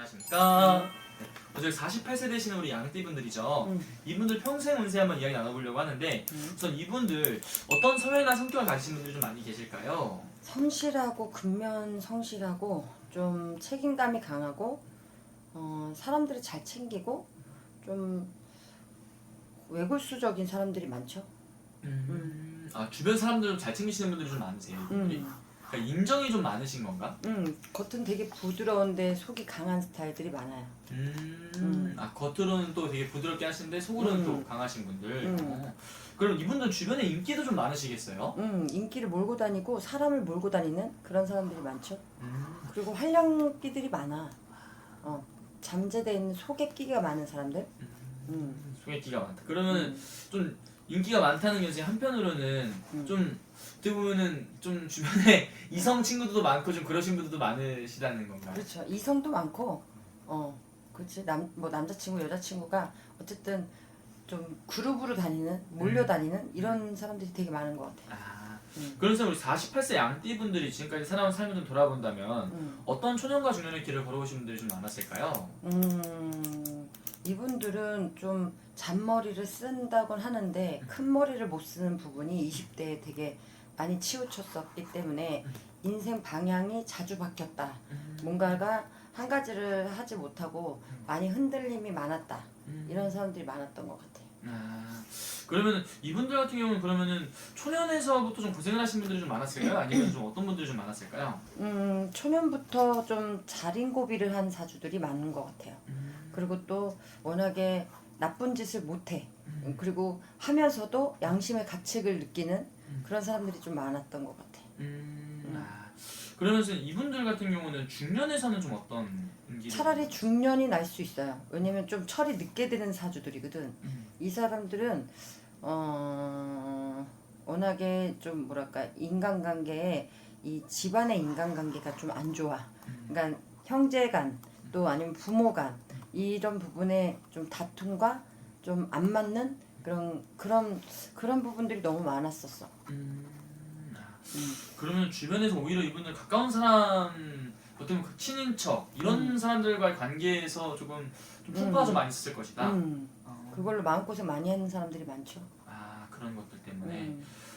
안녕하십니까. 네. 저희 48세 되시는 우리 양띠분들이죠. 이분들 평생 운세 한번 이야기 나눠보려고 하는데 우선 이분들 어떤 사회나 성격을 가지신 분들이 좀 많이 계실까요? 성실하고 근면 성실하고 좀 책임감이 강하고 사람들을 잘 챙기고 좀 외골수적인 사람들이 많죠. 아, 주변 사람들 좀 잘 챙기시는 분들이 좀 많으세요, 이분들이? 그러니까 인정이 좀 많으신 건가? 겉은 되게 부드러운데 속이 강한 스타일들이 많아요. 아, 겉으로는 또 되게 부드럽게 하시는데 속으로는 또 강하신 분들. 어. 그럼 이분들 주변에 인기도 좀 많으시겠어요? 인기를 몰고 다니고 사람을 몰고 다니는 그런 사람들이 많죠. 그리고 활량기들이 많아. 잠재되어 있는 속에 끼가 많은 사람들. 소개기가 많다. 그러면 좀 인기가 많다는 게 이제 한편으로는 좀 어떻게 보면은 좀 주변에 이성 친구들도 많고 좀 그러신 분들도 많으시다는 건가요? 그렇죠. 이성도 많고, 그렇지. 남자친구, 여자친구가 어쨌든 좀 그룹으로 다니는, 몰려 다니는 이런 사람들이 되게 많은 것 같아요. 아, 그래서 우리 48세 양띠 분들이 지금까지 살아온 삶을 좀 돌아본다면 어떤 초년과 중년의 길을 걸어오신 분들이 좀 많았을까요? 이분들은 좀 잔머리를 쓴다곤 하는데 큰 머리를 못 쓰는 부분이 20대에 되게 많이 치우쳤었기 때문에 인생 방향이 자주 바뀌었다. 뭔가가 한 가지를 하지 못하고 많이 흔들림이 많았다. 이런 사람들이 많았던 것 같아요. 아, 그러면 이분들 같은 경우는 그러면은 초년에서부터 좀 고생을 하신 분들이 좀 많았을까요? 아니면 좀 어떤 분들이 좀 많았을까요? 초년부터 좀 자린고비를 한 사주들이 많은 것 같아요. 그리고 또 워낙에 나쁜 짓을 못해. 그리고 하면서도 양심의 가책을 느끼는 그런 사람들이 좀 많았던 것 같아요. 아, 그러면서 이분들 같은 경우는 중년에서는 좀 어떤 인기를 차라리 중년이 날 수 있어요. 왜냐면 좀 철이 늦게 드는 사주들이거든. 이 사람들은 워낙에 좀 뭐랄까 인간관계에 이 집안의 인간관계가 좀 안 좋아. 그러니까 형제간 또 아니면 부모간 이런 부분에 좀 다툼과 좀 안 맞는 그런 부분들이 너무 많았었어. 그러면 주변에서 오히려 이분들 가까운 사람, 어떻게 보면 친인척 이런 사람들과의 관계에서 조금 좀 풍파가 좀 많이 있었을 것이다. 그걸로 마음고생 많이 하는 사람들이 많죠. 아, 그런 것들 때문에.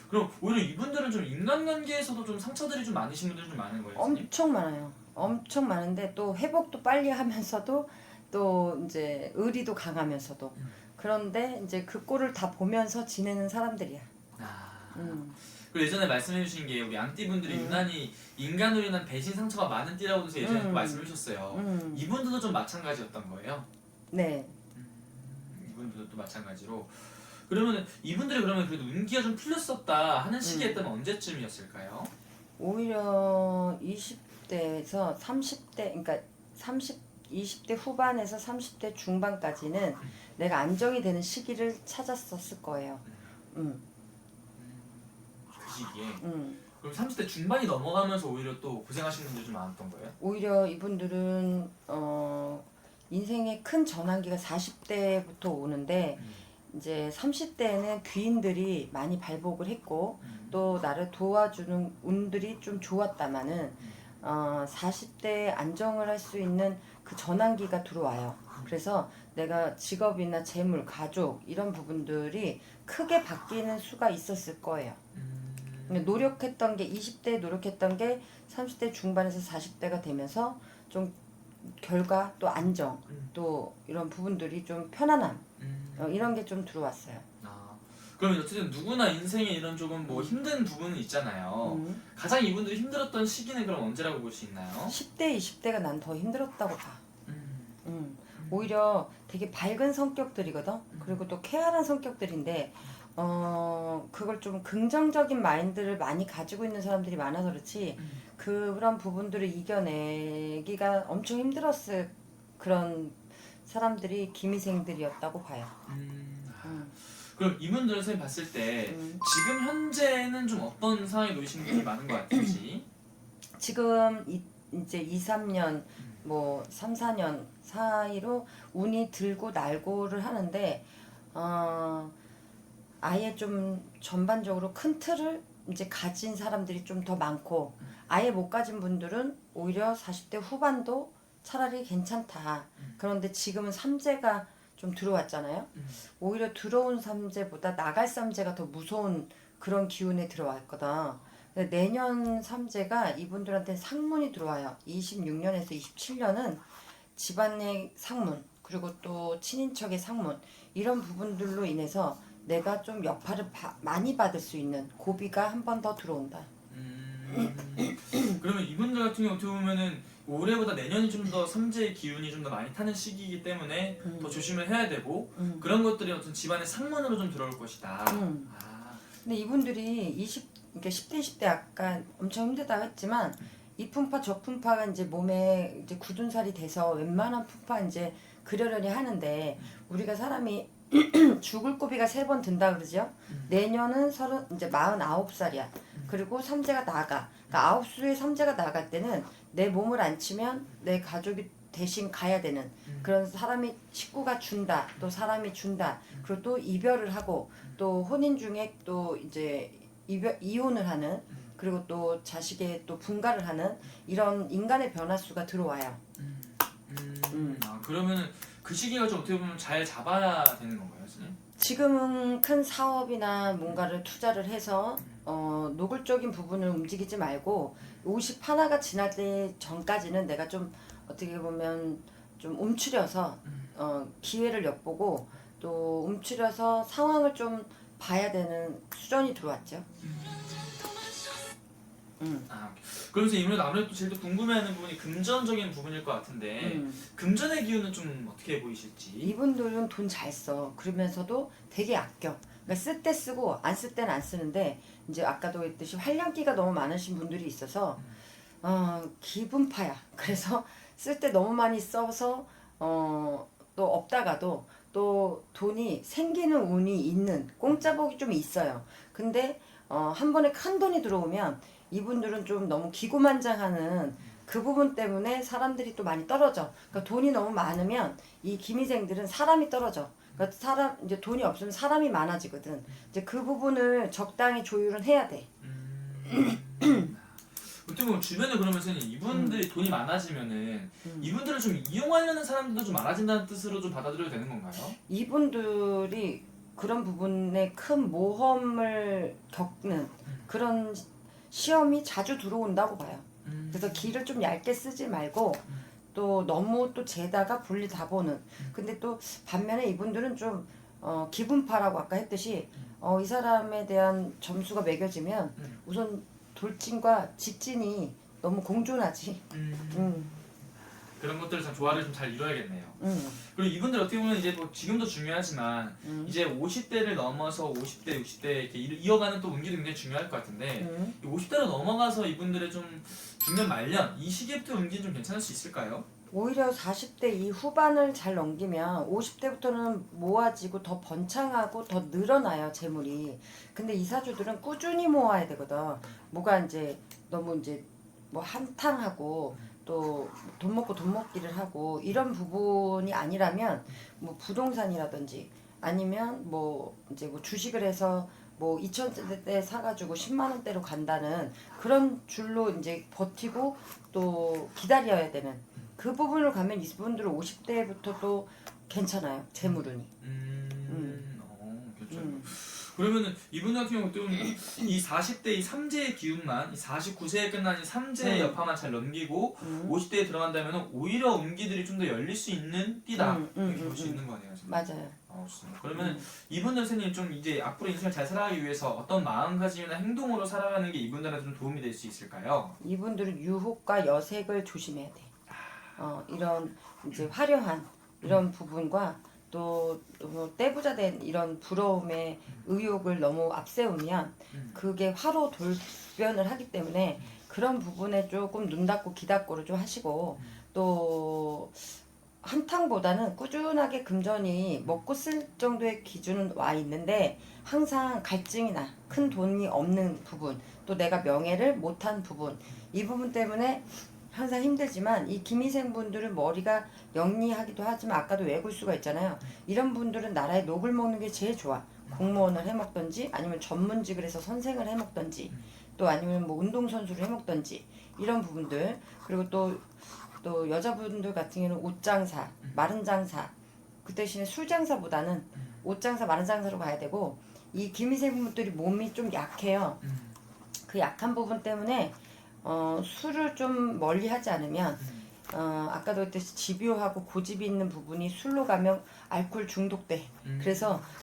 그럼 오히려 이분들은 좀 인간관계에서도 좀 상처들이 좀 많으신 분들이 좀 많은 거예요, 선생님? 엄청 많아요. 엄청 많은데 또 회복도 빨리 하면서도 또 이제 의리도 강하면서도 그런데 이제 그 꼴을 다 보면서 지내는 사람들이야. 아. 음. 그리고 예전에 말씀해주신 게 우리 양띠분들이 유난히 인간으로 인한 배신 상처가 많은 띠라고 해서 예전에 또 말씀해주셨어요. 이분들도 좀 마찬가지였던 거예요? 네. 이분들도 또 마찬가지로. 그러면 이분들이 그러면 그래도 운기가 좀 풀렸었다 하는 시기였다면 언제쯤이었을까요? 오히려 20대에서 30대, 그러니까 20대 후반에서 30대 중반까지는 내가 안정이 되는 시기를 찾았었을 거예요. 그 시기에. 음. 그럼 30대 중반이 넘어가면서 오히려 또 고생하시는 분들이 좀 많았던 거예요? 오히려 이분들은 인생의 큰 전환기가 40대부터 오는데 이제 30대에는 귀인들이 많이 발복을 했고 또 나를 도와주는 운들이 좀 좋았다마는 40대에 안정을 할 수 있는 그 전환기가 들어와요. 그래서 내가 직업이나 재물, 가족 이런 부분들이 크게 바뀌는 수가 있었을 거예요. 노력했던 게 20대에 노력했던 게 30대 중반에서 40대가 되면서 좀 결과 또 안정 또 이런 부분들이 좀 편안함 이런 게 좀 들어왔어요. 아, 그러면 어쨌든 누구나 인생에 이런 조금 뭐 힘든 부분은 있잖아요. 가장 이분들이 힘들었던 시기는 그럼 언제라고 볼 수 있나요? 10대, 20대가 난 더 힘들었다고 봐. 오히려 되게 밝은 성격들이거든. 그리고 또 쾌활한 성격들인데 그걸 좀 긍정적인 마인드를 많이 가지고 있는 사람들이 많아서 그렇지 그런 부분들을 이겨내기가 엄청 힘들었을 그런 사람들이 기미생들이었다고 봐요. 그럼 이분들을 선생님 봤을 때 지금 현재는 좀 어떤 상황에 놓이신 분들이 많은 것 같은지? 지금 이제 2, 3년 뭐 3, 4년 사이로 운이 들고 날고를 하는데 아예 좀 전반적으로 큰 틀을 이제 가진 사람들이 좀 더 많고 아예 못 가진 분들은 오히려 40대 후반도 차라리 괜찮다. 그런데 지금은 삼재가 좀 들어왔잖아요. 오히려 들어온 삼재보다 나갈 삼재가 더 무서운 그런 기운에 들어왔거든. 근데 내년 삼재가 이분들한테 상문이 들어와요. 26년에서 27년은 집안의 상문, 그리고 또 친인척의 상문, 이런 부분들로 인해서 내가 좀 여파를 많이 받을 수 있는 고비가 한 번 더 들어온다. 그러면 이분들 같은 경우 어떻게 보면은 올해보다 내년이 좀 더 삼재의 기운이 좀 더 많이 타는 시기이기 때문에 더 조심을 해야 되고 그런 것들이 어떤 집안의 상문으로 좀 들어올 것이다. 아. 근데 이분들이 그러니까 10대 20대 약간 엄청 힘들다고 했지만 이 품파 저 품파가 이제 몸에 이제 굳은 살이 돼서 웬만한 품파 이제 그러려니 하는데 우리가 사람이 죽을 고비가 3번 든다 그러죠. 내년은 이제 49살이야. 그리고 삼재가 나가. 그러니까 9수의 삼재가 나갈 때는 내 몸을 안 치면 내 가족이 대신 가야 되는 그런 사람이 식구가 준다. 또 사람이 준다. 그리고 또 이별을 하고 또 혼인 중에 또 이제 이혼을 하는 그리고 또 자식의 또 분가를 하는 이런 인간의 변화수가 들어와요. 아, 그러면은 그 시기가 좀 어떻게 보면 잘 잡아야 되는 건가요, 선생님? 지금은 큰 사업이나 뭔가를 투자를 해서 노골적인 부분을 움직이지 말고 50 하나가 지나기 전까지는 내가 좀 어떻게 보면 좀 움츠려서 기회를 엿보고 또 움츠려서 상황을 좀 봐야 되는 수준이 들어왔죠. 아, 그러면서 이분은 아무래도 제일 또 궁금해하는 부분이 금전적인 부분일 것 같은데 금전의 기운은 좀 어떻게 보이실지? 이분들은 돈 잘 써. 그러면서도 되게 아껴. 그러니까 쓸 때 쓰고 안 쓸 때는 안 쓰는데 이제 아까도 했듯이 활량기가 너무 많으신 분들이 있어서 기분파야. 그래서 쓸 때 너무 많이 써서 또 없다가도 또 돈이 생기는 운이 있는 공짜복이 좀 있어요. 근데 한 번에 큰 돈이 들어오면 이분들은 좀 너무 기고만장하는 그 부분 때문에 사람들이 또 많이 떨어져. 그러니까 돈이 너무 많으면 이 기미생들은 사람이 떨어져. 그러니까 이제 돈이 없으면 사람이 많아지거든. 이제 그 부분을 적당히 조율은 해야 돼. 어떻게 보면 주변에 그러면 선생님 이분들이 돈이 많아지면은 이분들을 좀 이용하려는 사람들도 좀 많아진다는 뜻으로 좀 받아들여도 되는 건가요? 이분들이 그런 부분에 큰 모험을 겪는 그런 시험이 자주 들어온다고 봐요. 그래서 길을 좀 얇게 쓰지 말고 또 너무 또 재다가 분리 다 보는. 근데 또 반면에 이분들은 좀 기분파라고 아까 했듯이 이 사람에 대한 점수가 매겨지면 우선 돌진과 직진이 너무 공존하지. 그런 것들을 참 조화를 좀 잘 이뤄야겠네요. 그리고 이분들 어떻게 보면 이제 뭐 지금도 중요하지만 이제 50대를 넘어서 50대, 60대 이렇게 이어가는 또 운기도 굉장히 중요할 것 같은데 50대로 넘어가서 이분들의 좀 중년 말년 이 시기부터 운기는 좀 괜찮을 수 있을까요? 오히려 40대 이 후반을 잘 넘기면 50대부터는 모아지고 더 번창하고 더 늘어나요, 재물이. 근데 이사주들은 꾸준히 모아야 되거든. 뭐가 이제 너무 이제 뭐 한탕하고 또 돈 먹고 돈 먹기를 하고 이런 부분이 아니라면 뭐 부동산이라든지 아니면 뭐 이제 뭐 주식을 해서 뭐 2천대 사가지고 10만 원대로 간다는 그런 줄로 이제 버티고 또 기다려야 되는 그 부분을 가면 이분들은 50대부터 또 괜찮아요. 재물운이. 그렇죠. 그러면은 이분 같은 경우 또 이 40대 이 삼재의 기운만 이 49세에 끝난 이 삼재의 여파만 잘 넘기고 50대에 들어간다면 오히려 운기들이 좀 더 열릴 수 있는 띠다 이렇게 볼 수 있는 거네요. 지금. 맞아요. 좋습니다. 그러면 이분들 선생님 좀 이제 앞으로 인생을 잘 살아가기 위해서 어떤 마음가짐이나 행동으로 살아가는 게 이분들한테 좀 도움이 될 수 있을까요? 이분들은 유혹과 여색을 조심해야 돼. 이런 이제 화려한 이런 부분과 또 떼부자된 이런 부러움의 의욕을 너무 앞세우면 그게 화로 돌변을 하기 때문에 그런 부분에 조금 눈 닫고 귀 닫고를 좀 하시고 또 한탕보다는 꾸준하게 금전이 먹고 쓸 정도의 기준은 와 있는데 항상 갈증이 나. 큰 돈이 없는 부분 또 내가 명예를 못한 부분 이 부분 때문에 항상 힘들지만 이 김희생 분들은 머리가 영리하기도 하지만 아까도 외골수가 있잖아요. 이런 분들은 나라에 녹을 먹는 게 제일 좋아. 공무원을 해먹던지 아니면 전문직을 해서 선생을 해먹던지 또 아니면 뭐 운동선수를 해먹던지 이런 부분들 그리고 또 또 여자분들 같은 경우는 옷장사, 마른장사, 그 대신에 술장사보다는 옷장사, 마른장사로 가야 되고, 이 기미생물들이 몸이 좀 약해요. 그 약한 부분 때문에 술을 좀 멀리 하지 않으면 아까도 그랬듯이 집요하고 고집이 있는 부분이 술로 가면 알코올 중독돼. 그래서